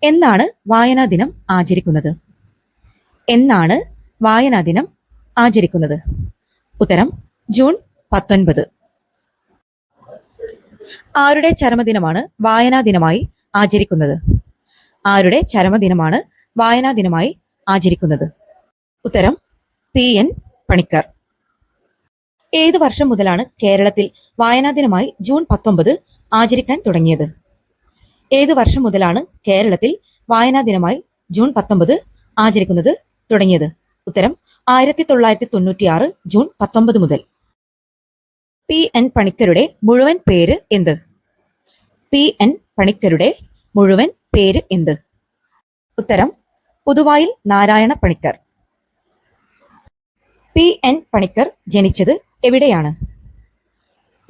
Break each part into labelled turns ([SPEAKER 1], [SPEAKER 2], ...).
[SPEAKER 1] എന്നാണ് വായനാ ദിനം ആചരിക്കുന്നത്? എന്നാണ് വായനാ ദിനം ആചരിക്കുന്നത്? ഉത്തരം ജൂൺ 19. ആരുടെ ചരമദിനമാണ് വായനാ ദിനമായി ആചരിക്കുന്നത്? ആരുടെ ചരമദിനമാണ് വായനാ ദിനമായി ആചരിക്കുന്നത്? ഉത്തരം PN പണിക്കർ. ഏതു വർഷം മുതലാണ് കേരളത്തിൽ വായനാ ദിനമായി ജൂൺ 19 ആചരിക്കാൻ തുടങ്ങിയത്? ഏതു വർഷം മുതലാണ് കേരളത്തിൽ വായനാ ദിനമായി ജൂൺ 19 ആചരിക്കുന്നത് തുടങ്ങിയത്? ഉത്തരം 1996 ജൂൺ 19 മുതൽ. PN പണിക്കരുടെ മുഴുവൻ പേര് എന്ത്? PN പണിക്കരുടെ മുഴുവൻ പേര് എന്ത്? ഉത്തരം പുതുവായിൽ നാരായണ പണിക്കർ. PN പണിക്കർ ജനിച്ചത് എവിടെയാണ്?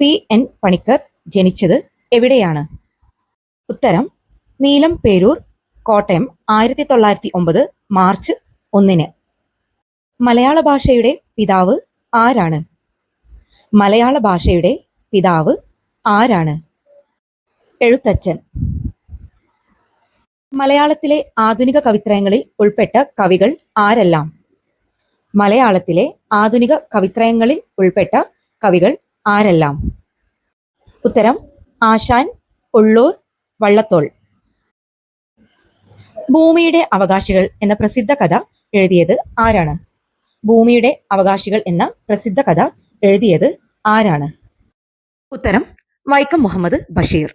[SPEAKER 1] PN പണിക്കർ ജനിച്ചത് എവിടെയാണ്? ഉത്തരം നീലംപേരൂർ, കോട്ടയം, 1909 മാർച്ച് 1. മലയാള ഭാഷയുടെ പിതാവ് ആരാണ്? മലയാള ഭാഷയുടെ പിതാവ് ആരാണ്? എഴുത്തച്ഛൻ. മലയാളത്തിലെ ആധുനിക കവിത്രയങ്ങളിൽ ഉൾപ്പെട്ട കവികൾ ആരെല്ലാം? മലയാളത്തിലെ ആധുനിക കവിത്രയങ്ങളിൽ ഉൾപ്പെട്ട കവികൾ ആരെല്ലാം? ഉത്തരം ആശാൻ, ഉള്ളൂർ, വള്ളത്തോൾ. ഭൂമിയുടെ അവകാശികൾ എന്ന പ്രസിദ്ധ കഥ എഴുതിയത് ആരാണ്? ഭൂമിയുടെ അവകാശികൾ എന്ന പ്രസിദ്ധ കഥ എഴുതിയത് ആരാണ്? ഉത്തരം വൈക്കം മുഹമ്മദ് ബഷീർ.